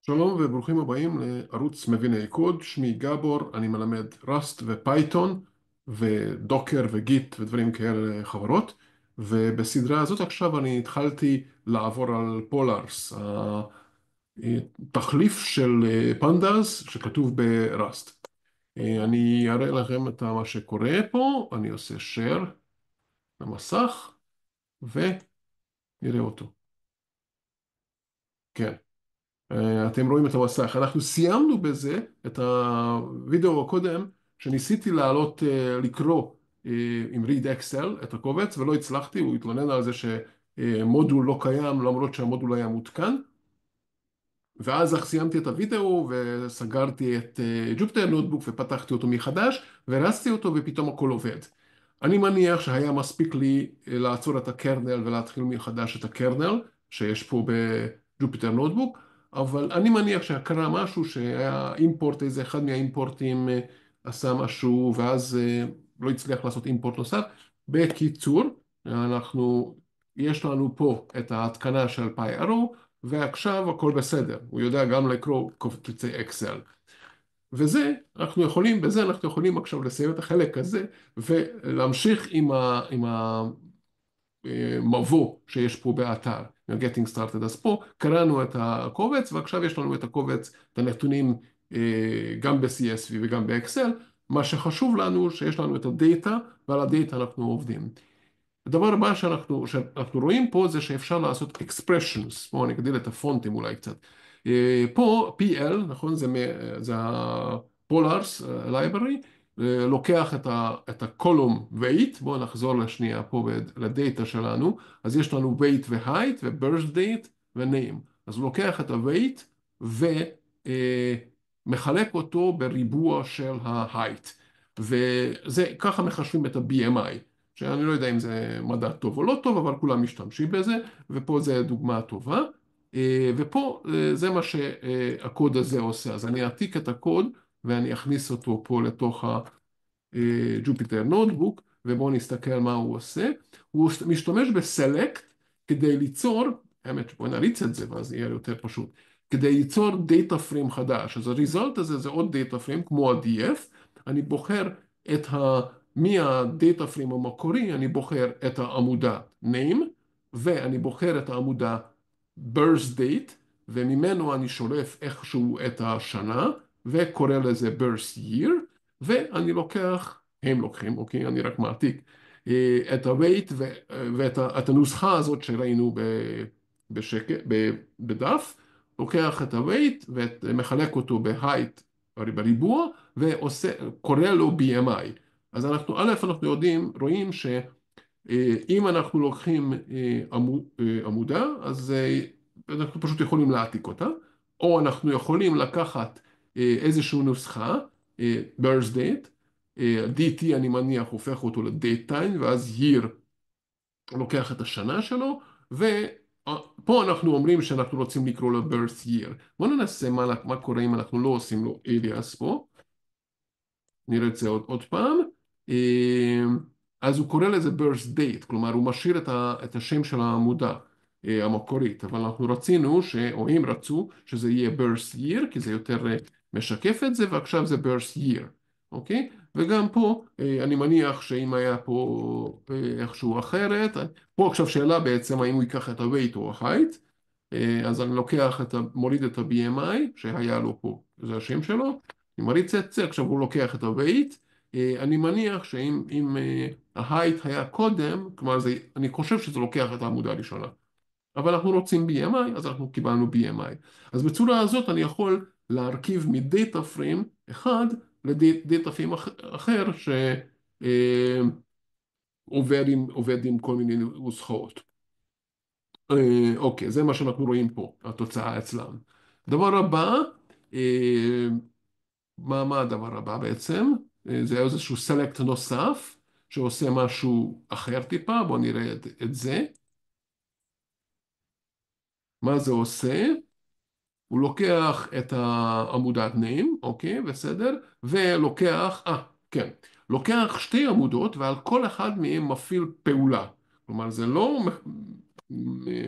שלום וברוכים הבאים לערוץ מביני קוד. שמי גבור, אני מלמד ראסט ופייתון ודוקר וגיט ודברים כאלה לחברות. ובסדרה הזאת עכשיו אני התחלתי לעבור על פולארס, התחליף של פנדאס שכתוב בראסט. אני אראה לכם את מה שקורה פה, אני עושה share למסך ונראה אותו. כן. אתם רואים את המסך. אנחנו סיימנו בזה את הוידאו הקודם, שניסיתי לעלות, לקרוא עם read excel את הקובץ, ולא הצלחתי. הוא התלונן על זה שמודול לא קיים, למרות שהמודול היה מותקן. ואז סיימתי את הוידאו וסגרתי את ג'ופיטר נוטבוק ופתחתי אותו מחדש והרצתי אותו ופתאום הכל עובד. אני מניח שהיה מספיק לי לעצור את הקרנל ולהתחיל מחדש את הקרנל שיש פה בג'ופיטר נוטבוק, אבל אני מניח שקרה משהו שהיה אימפורט, איזה אחד מהאימפורטים עשה משהו ואז לא הצליח לעשות אימפורט נוסף. בקיצור, יש לנו פה את ההתקנה של PyArrow, ועכשיו הכל בסדר, הוא יודע גם לקרוא קובצי אקסל. בזה אנחנו יכולים עכשיו לסיים את החלק הזה, ולהמשיך עם המבוא שיש פה באתר, Getting Started. אז פה קראנו את הקובץ, ועכשיו יש לנו את הקובץ, את הנתונים גם ב-CSV וגם באקסל. מה שחשוב לנו, שיש לנו את הדאטה, ועל הדאטה אנחנו עובדים. הדבר הבא שאנחנו רואים פה זה שאפשר לעשות expressions. בואו נגדיל את הפונטים אולי קצת. פה PL, נכון? זה ה-Polars library, לוקח את ה-column weight. בואו נחזור לשנייה פה לדאטה שלנו. אז יש לנו weight ו-height ו-birth date ו-name. אז הוא לוקח את ה-weight ומחלק אותו בריבוע של ה-height. וככה מחשבים את ה-BMI. שאני לא יודע אם זה מדע טוב או לא טוב, אבל כולם משתמשים בזה, ופה זה דוגמה טובה. ופה זה מה שהקוד הזה עושה. אז אני אעתיק את הקוד ואני אכניס אותו פה לתוך הג'ופיטר נוטבוק, ובואו נסתכל מה הוא עושה. הוא משתמש בסלקט כדי ליצור, האמת בואו נריץ את זה ואז יהיה יותר פשוט, כדי ליצור דאטה פריים חדש. אז הריזולט הזה זה עוד דאטה פריים כמו ה-DF. אני בוחר מהדאטה פריים המקורי, אני בוחר את העמודה name, ואני בוחר את העמודה birth date, וממנו אני שולף איכשהו את השנה, וקורא לזה birth year, ואני לוקח, הם לוקחים, אוקיי, אני רק מעתיק, את ה-weight ואת הנוסחה הזאת שראינו בדף, לוקח את ה-weight ומחלק אותו ב-height בריבוע, וקורא לו BMI. אז אנחנו רואים שאם אנחנו לוקחים עמודה, אז אנחנו פשוט יכולים להעתיק אותה, או אנחנו יכולים לקחת איזושהי נוסחה, birth date, DT אני מניח הופך אותו ל-date time, ואז year לוקח את השנה שלו, ופה אנחנו אומרים שאנחנו רוצים לקרוא לו birth year. בואו ננסה מה קורה אם אנחנו לא עושים לו alias פה. נראה את זה עוד פעם. אז הוא קורא לזה birth date, כלומר הוא משאיר את השם של העמודה המקורית, אבל אנחנו רצינו, או הם רצו, שזה יהיה birth year, כי זה יותר משקף את זה, ועכשיו זה birth year, אוקיי? וגם פה, אני מניח שאם היה פה איכשהו אחרת, פה עכשיו שאלה בעצם, האם הוא ייקח את ה-weight או ה-height, אז אני מוריד את ה-BMI, שהיה לו פה, זה השם שלו, אני מריץ את זה, עכשיו הוא לוקח את ה-weight, אני מניח שאם ה-height היה קודם, כלומר אני חושב שזה לוקח את העמודה הראשונה, אבל אנחנו רוצים BMI, אז אנחנו קיבלנו BMI. אז בצורה הזאת אני יכול להרכיב מדאטה פריים אחד לדאטה פריים אחר שעובד עם כל מיני נוסחאות. אוקיי, זה מה שאנחנו רואים פה, התוצאה אצלם. דבר הבא, מה הדבר הבא בעצם? זה איזשהו סלקט נוסף שעושה משהו אחר טיפה, בואו נראה את זה. מה זה עושה? הוא לוקח את העמודת name, אוקיי, בסדר? ולוקח, כן, לוקח שתי עמודות ועל כל אחד מהם מפעיל פעולה. כלומר, זה לא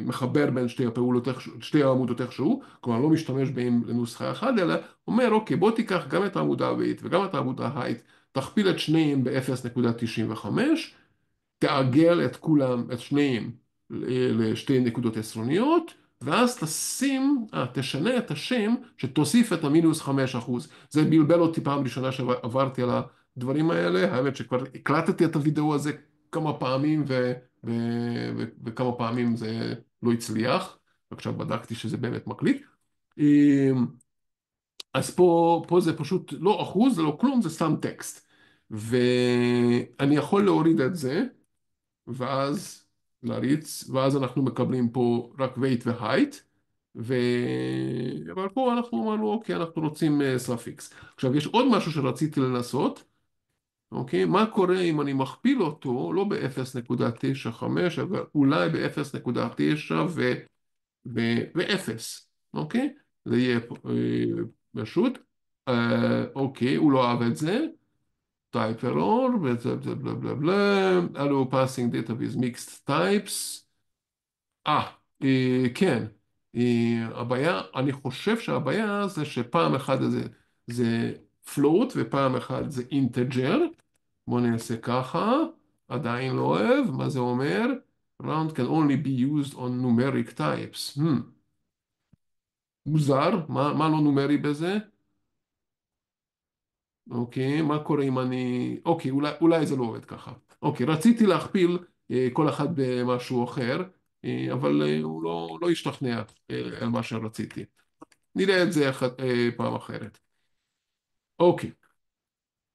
מחבר בין שתי הפעולות, שתי העמודות איכשהו, כלומר לא משתמש בהם לנוסחה אחת, אלא אומר, אוקיי, בוא תיקח גם את העמודה ה-weight וגם את העמודה ה-height, תכפיל את שניהם ב-0.95, תעגל את כולם, את שניהם, לשתי נקודות עשרוניות, ואז תשנה את השם, שתוסיף את המינוס 5%. זה בלבל אותי פעם ראשונה שעברתי על הדברים האלה, האמת שכבר הקלטתי את הוידאו הזה כמה פעמים, ו... וכמה פעמים זה לא הצליח, ועכשיו בדקתי שזה באמת מקליט. אז פה זה פשוט לא אחוז, זה לא כלום, זה סתם טקסט. ואני יכול להוריד את זה, ואז להריץ, ואז אנחנו מקבלים פה רק weight ו-height, ו... אבל פה אנחנו אמרנו, אוקיי, אנחנו רוצים suffix. עכשיו, יש עוד משהו שרציתי לנסות, אוקיי? מה קורה אם אני מכפיל אותו, לא ב-0.95, אבל אולי ב-0.9 ו-0, אוקיי? זה יהיה פשוט. אוקיי, הוא לא אהב את זה. type error, בלה בלה בלה בלה, allow passing data with mixed types. כן, הבעיה, אני חושב שהבעיה זה שפעם אחת זה float ופעם אחת זה integer. בואו נעשה ככה, עדיין לא אוהב, מה זה אומר? round can only be used on numeric types. מוזר, מה לא נומרי בזה? אוקיי, מה קורה אם אני... אוקיי, אולי זה לא עובד ככה. אוקיי, רציתי להכפיל כל אחד במשהו אחר, אבל הוא לא השתכנע על מה שרציתי. נראה את זה פעם אחרת. אוקיי,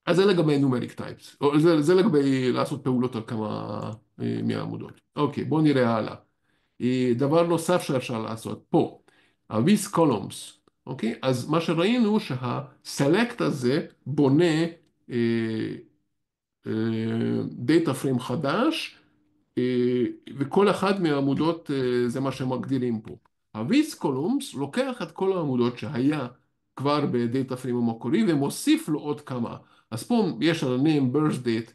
אז זה לגבי numeric types. זה לגבי לעשות פעולות על כמה מהעמודות. אוקיי, בואו נראה הלאה. דבר נוסף שאפשר לעשות פה, ה-with columns, אוקיי? אז מה שראינו שה-select הזה בונה דאטה פריים חדש, וכל אחד מהעמודות זה מה שמגדירים פה. ה-with columns לוקח את כל העמודות שהיה כבר בדאטה פריים המקורי ומוסיף לו עוד כמה. אז פה יש על ה-name birth date,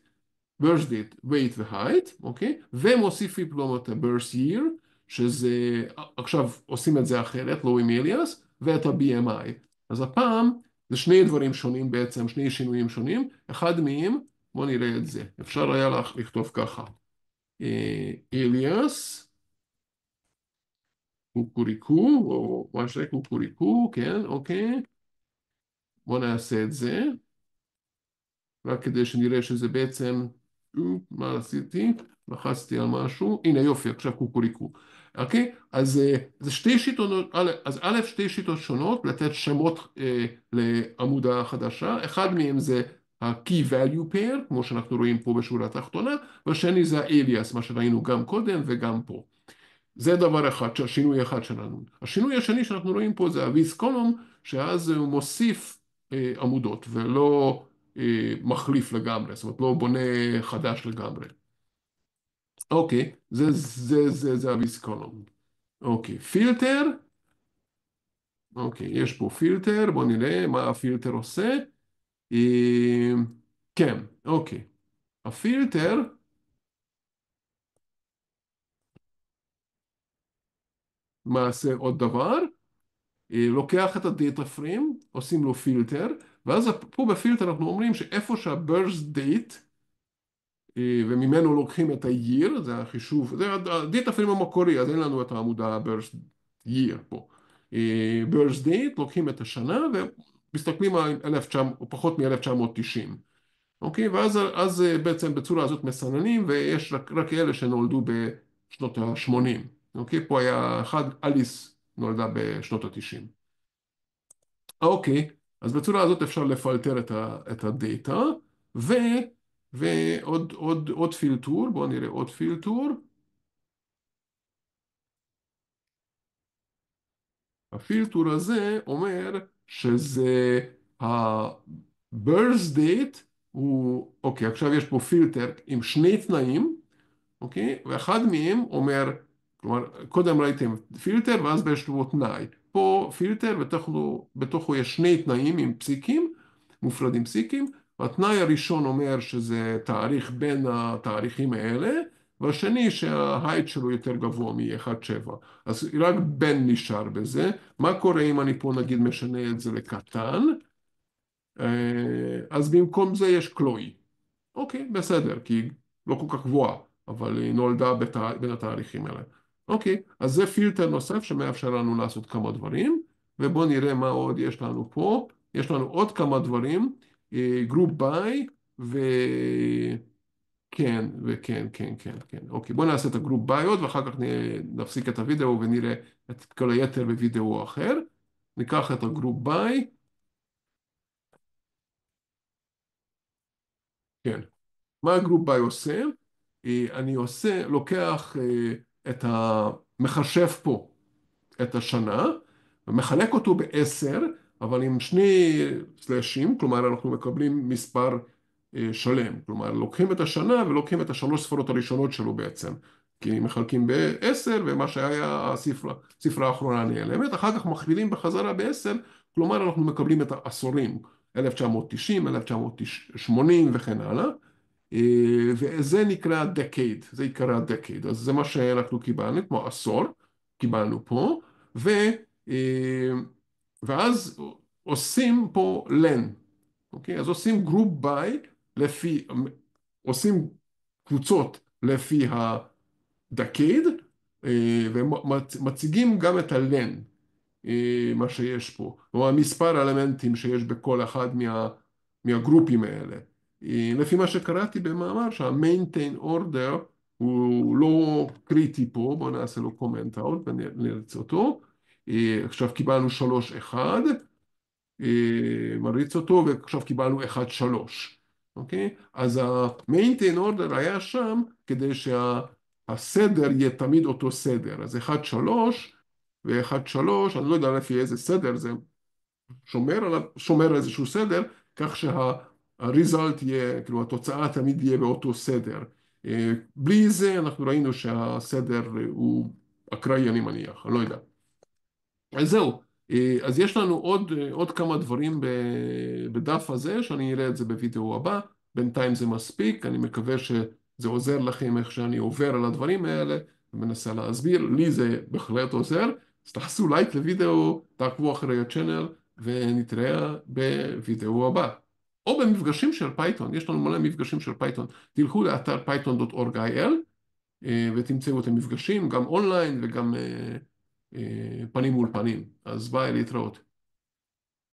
weight ו-height, אוקיי? ומוסיפים לו את ה-birth year, שזה, עכשיו עושים את זה אחרת, לא עם אליאס, ואת ה-BMI. אז הפעם זה שני דברים שונים בעצם, שני שינויים שונים, אחד מהם, בואו נראה את זה, אפשר היה לכתוב ככה, אליאס, קוקוריקו, או מה שזה קוקוריקו, כן, אוקיי, בואו נעשה את זה, רק כדי שנראה שזה בעצם, מה עשיתי? לחצתי על משהו, הנה יופי, עכשיו קוקוריקו. אוקיי? אז זה שתי שיטות, אז א', שתי שיטות שונות, לתת שמות לעמודה חדשה, אחד מהם זה ה-key value pair, כמו שאנחנו רואים פה בשורה התחתונה, והשני זה ה-alias, מה שראינו גם קודם וגם פה. זה דבר אחד, שינוי אחד שלנו. השינוי השני שאנחנו רואים פה זה ה-with column, שאז הוא מוסיף עמודות ולא מחליף לגמרי, זאת אומרת לא בונה חדש לגמרי. אוקיי, זה ה-with column. אוקיי, פילטר, אוקיי, יש פה פילטר, בואו נראה מה הפילטר עושה. אה, כן, אוקיי. הפילטר, מעשה עוד דבר, לוקח את הדאטה פריים, עושים לו פילטר, ואז פה בפילטר אנחנו אומרים שאיפה שה-birth date, וממנו לוקחים את ה-year, זה החישוב, זה הדאטה פריים המקורי, אז אין לנו את העמודה ה-birth year פה. birth date, לוקחים את השנה ומסתכלים על 1900, או פחות מ-1990. אוקיי? ואז בעצם בצורה הזאת מסננים, ויש רק אלה שנולדו בשנות ה-80. אוקיי? פה היה אחד, אליס נולדה בשנות ה-90. אוקיי, אז בצורה הזאת אפשר לפלטר את הדאטה, ועוד פילטור, בואו נראה עוד פילטור. הפילטור הזה אומר שזה ה-birth date הוא, אוקיי, עכשיו יש פה פילטר עם שני תנאים, אוקיי? ואחד מהם אומר, כלומר, קודם ראיתם פילטר ואז יש פה תנאי. פה פילטר בתוכו יש שני תנאים עם פסיקים, מופרדים פסיקים, והתנאי הראשון אומר שזה תאריך בין התאריכים האלה, והשני שההייט שלו יותר גבוה מ-1.7. אז רק בן נשאר בזה. מה קורה אם אני פה נגיד משנה את זה לקטן? אז במקום זה יש קלוי. אוקיי, בסדר, כי היא לא כל כך גבוהה, אבל היא נולדה בין התאריכים האלה. אוקיי, אז זה פילטר נוסף שמאפשר לנו לעשות כמה דברים, ובואו נראה מה עוד יש לנו פה. יש לנו עוד כמה דברים, גרופ ביי, וכן, וכן, כן, כן, כן. אוקיי, בואו נעשה את הגרופ ביי עוד, ואחר כך נפסיק את הוידאו ונראה את כל היתר בוידאו אחר. ניקח את הגרופ ביי, כן. מה הגרופ ביי עושה? אני לוקח מחשב פה את השנה, ומחלק אותו בעשר, אבל עם שני סלאשים, כלומר אנחנו מקבלים מספר שלם. כלומר, לוקחים את השנה ולוקחים את השלוש ספרות הראשונות שלו בעצם. כי מחלקים בעשר, ומה שהיה הספרה האחרונה נעלמת, אחר כך מכפילים בחזרה בעשר, כלומר אנחנו מקבלים את העשורים, 1990, 1980 וכן הלאה. וזה נקרא decade, זה עיקר decade, אז זה מה שאנחנו קיבלנו, כמו עשור, קיבלנו פה, אה, ואז עושים פה len, אוקיי? אז עושים group by עושים קבוצות לפי ה-decade, ומציגים גם את ה-len, מה שיש פה, או המספר האלמנטים שיש בכל אחד מהגרופים האלה. לפי מה שקראתי במאמר, שה-maintain order הוא לא קריטי פה, בואו נעשה לו comment out ונריץ אותו. עכשיו קיבלנו 3-1, מריץ אותו, ועכשיו קיבלנו 1-3. אוקיי? אז ה-maintain order היה שם כדי שהסדר יהיה תמיד אותו סדר. אז 1-3 ו-1-3, אני לא יודע לפי איזה סדר זה שומר על איזשהו סדר, כך שה-result יהיה, כאילו התוצאה תמיד יהיה באותו סדר. בלי זה אנחנו ראינו שהסדר הוא אקראי, אני מניח, אני לא יודע. אז זהו, אז יש לנו עוד כמה דברים בדף הזה, שאני אראה את זה בווידאו הבא. בינתיים זה מספיק, אני מקווה שזה עוזר לכם איך שאני עובר על הדברים האלה ומנסה להסביר. לי זה בהחלט עוזר. אז תעשו לייק לוידאו, תעקבו אחרי הצ'אנל ונתראה בווידאו הבא. או במפגשים של פייתון, יש לנו מלא מפגשים של פייתון. תלכו לאתר python.org.il ותמצאו את המפגשים, גם אונליין וגם פנים מול פנים. אז ביי, להתראות.